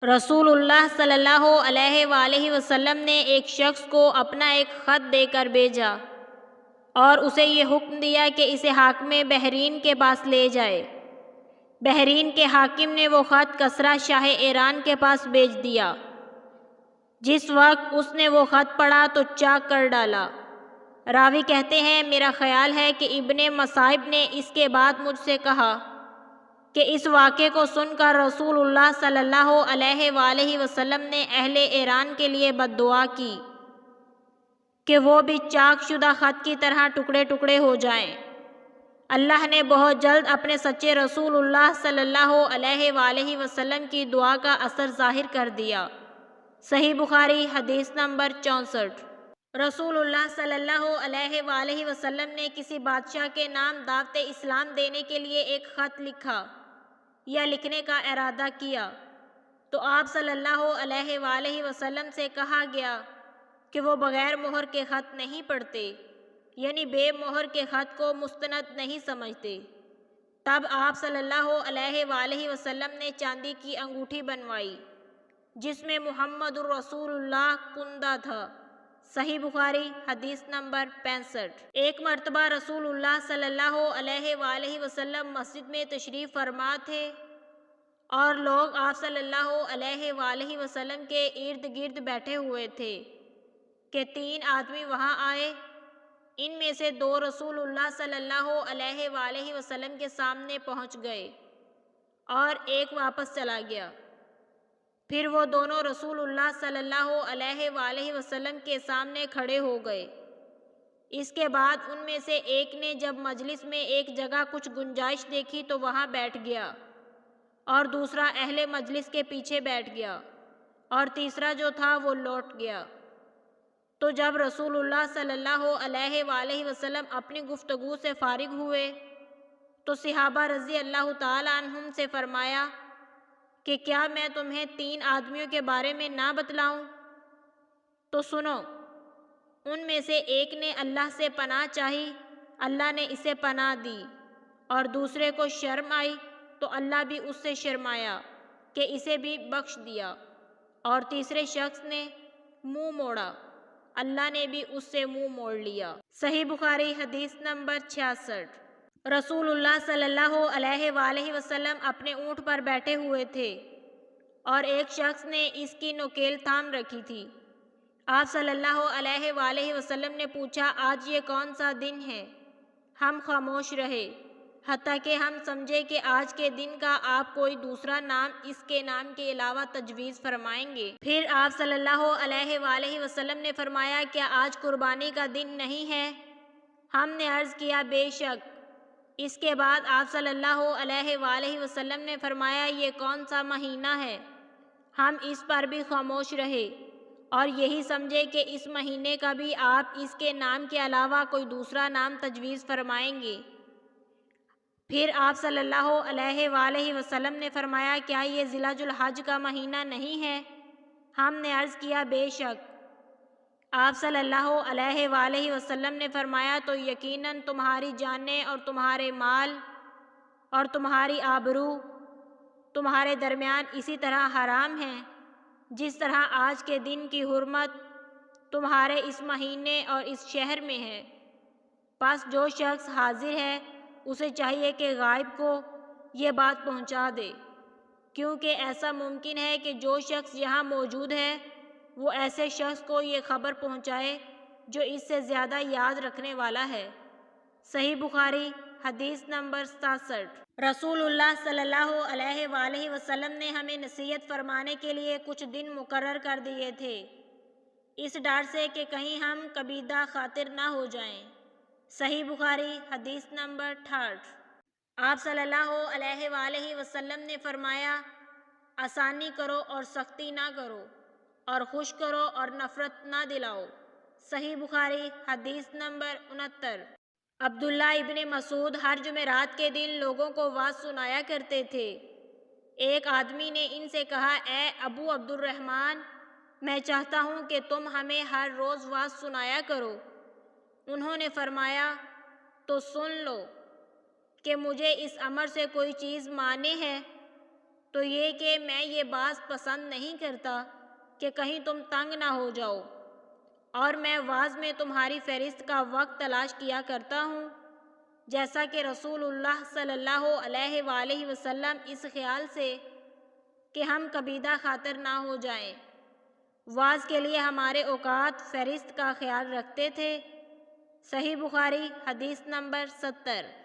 رسول اللہ صلی اللہ علیہ وآلہ وسلم نے ایک شخص کو اپنا ایک خط دے کر بھیجا اور اسے یہ حکم دیا کہ اسے حاکم بحرین کے پاس لے جائے۔ بحرین کے حاکم نے وہ خط کسریٰ شاہ ایران کے پاس بھیج دیا۔ جس وقت اس نے وہ خط پڑھا تو چاک کر ڈالا۔ راوی کہتے ہیں میرا خیال ہے کہ ابن مصعب نے اس کے بعد مجھ سے کہا کہ اس واقعے کو سن کر رسول اللہ صلی اللہ علیہ وآلہ وسلم نے اہل ایران کے لیے بد دعا کی کہ وہ بھی چاک شدہ خط کی طرح ٹکڑے ٹکڑے ہو جائیں۔ اللہ نے بہت جلد اپنے سچے رسول اللہ صلی اللہ علیہ وآلہ وسلم کی دعا کا اثر ظاہر کر دیا۔ صحیح بخاری حدیث نمبر 64۔ رسول اللہ صلی اللہ علیہ وآلہ وسلم نے کسی بادشاہ کے نام دعوت اسلام دینے کے لیے ایک خط لکھا یا لکھنے کا ارادہ کیا تو آپ صلی اللہ علیہ وآلہ وسلم سے کہا گیا کہ وہ بغیر مہر کے خط نہیں پڑھتے، یعنی بے مہر کے خط کو مستند نہیں سمجھتے۔ تب آپ صلی اللہ علیہ وآلہ وسلم نے چاندی کی انگوٹھی بنوائی جس میں محمد الرسول اللہ کندہ تھا۔ صحیح بخاری حدیث نمبر 65۔ ایک مرتبہ رسول اللہ صلی اللہ علیہ وآلہ وسلم مسجد میں تشریف فرما تھے اور لوگ آپ صلی اللہ علیہ وآلہ وسلم کے ارد گرد بیٹھے ہوئے تھے کہ 3 آدمی وہاں آئے۔ ان میں سے 2 رسول اللہ صلی اللہ علیہ وآلہ وسلم کے سامنے پہنچ گئے اور ایک واپس چلا گیا۔ پھر وہ دونوں رسول اللہ صلی اللہ علیہ وآلہ وسلم کے سامنے کھڑے ہو گئے۔ اس کے بعد ان میں سے ایک نے جب مجلس میں ایک جگہ کچھ گنجائش دیکھی تو وہاں بیٹھ گیا اور دوسرا اہل مجلس کے پیچھے بیٹھ گیا اور تیسرا جو تھا وہ لوٹ گیا۔ تو جب رسول اللہ صلی اللہ علیہ وآلہ وسلم اپنی گفتگو سے فارغ ہوئے تو صحابہ رضی اللہ تعالی عنہم سے فرمایا کہ کیا میں تمہیں 3 آدمیوں کے بارے میں نہ بتلاؤں؟ تو سنو۔ ان میں سے ایک نے اللہ سے پناہ چاہی، اللہ نے اسے پناہ دی، اور دوسرے کو شرم آئی تو اللہ بھی اس سے شرمایا کہ اسے بھی بخش دیا، اور تیسرے شخص نے منہ موڑا، اللہ نے بھی اس سے منہ موڑ لیا۔ صحیح بخاری حدیث نمبر 66۔ رسول اللہ صلی اللہ علیہ وآلہ وسلم اپنے اونٹ پر بیٹھے ہوئے تھے اور ایک شخص نے اس کی نوکیل تھام رکھی تھی۔ آپ صلی اللہ علیہ وآلہ وسلم نے پوچھا آج یہ کون سا دن ہے؟ ہم خاموش رہے حتیٰ کہ ہم سمجھے کہ آج کے دن کا آپ کوئی دوسرا نام اس کے نام کے علاوہ تجویز فرمائیں گے۔ پھر آپ صلی اللہ علیہ وآلہ وسلم نے فرمایا کیا آج قربانی کا دن نہیں ہے؟ ہم نے عرض کیا بے شک۔ اس کے بعد آپ صلی اللہ علیہ وآلہ وسلم نے فرمایا یہ کون سا مہینہ ہے؟ ہم اس پر بھی خاموش رہے اور یہی سمجھے کہ اس مہینے کا بھی آپ اس کے نام کے علاوہ کوئی دوسرا نام تجویز فرمائیں گے۔ پھر آپ صلی اللہ علیہ وآلہ وسلم نے فرمایا کیا یہ ذی الحج کا مہینہ نہیں ہے؟ ہم نے عرض کیا بے شک۔ آپ صلی اللہ علیہ وآلہ وسلم نے فرمایا تو یقیناً تمہاری جانیں اور تمہارے مال اور تمہاری آبرو تمہارے درمیان اسی طرح حرام ہیں جس طرح آج کے دن کی حرمت تمہارے اس مہینے اور اس شہر میں ہے۔ پس جو شخص حاضر ہے اسے چاہیے کہ غائب کو یہ بات پہنچا دے، کیونکہ ایسا ممکن ہے کہ جو شخص یہاں موجود ہے وہ ایسے شخص کو یہ خبر پہنچائے جو اس سے زیادہ یاد رکھنے والا ہے۔ صحیح بخاری حدیث نمبر 67۔ رسول اللہ صلی اللہ علیہ وآلہ وسلم نے ہمیں نصیحت فرمانے کے لیے کچھ دن مقرر کر دیے تھے، اس ڈر سے کہ کہیں ہم کبیدہ خاطر نہ ہو جائیں۔ صحیح بخاری حدیث نمبر 68۔ آپ صلی اللہ علیہ وآلہ وسلم نے فرمایا آسانی کرو اور سختی نہ کرو، اور خوش کرو اور نفرت نہ دلاؤ۔ صحیح بخاری حدیث نمبر 69۔ عبداللہ ابن مسعود ہر جمعرات کے دن لوگوں کو وعظ سنایا کرتے تھے۔ ایک آدمی نے ان سے کہا اے ابو عبد الرحمن، میں چاہتا ہوں کہ تم ہمیں ہر روز وعظ سنایا کرو۔ انہوں نے فرمایا تو سن لو کہ مجھے اس امر سے کوئی چیز مانع ہے؟ تو یہ کہ میں یہ بات پسند نہیں کرتا کہ کہیں تم تنگ نہ ہو جاؤ، اور میں واعظ میں تمہاری فہرست کا وقت تلاش کیا کرتا ہوں، جیسا کہ رسول اللہ صلی اللہ علیہ وآلہ وسلم اس خیال سے کہ ہم کبیدہ خاطر نہ ہو جائیں، واعظ کے لیے ہمارے اوقات فہرست کا خیال رکھتے تھے۔ صحیح بخاری حدیث نمبر 70۔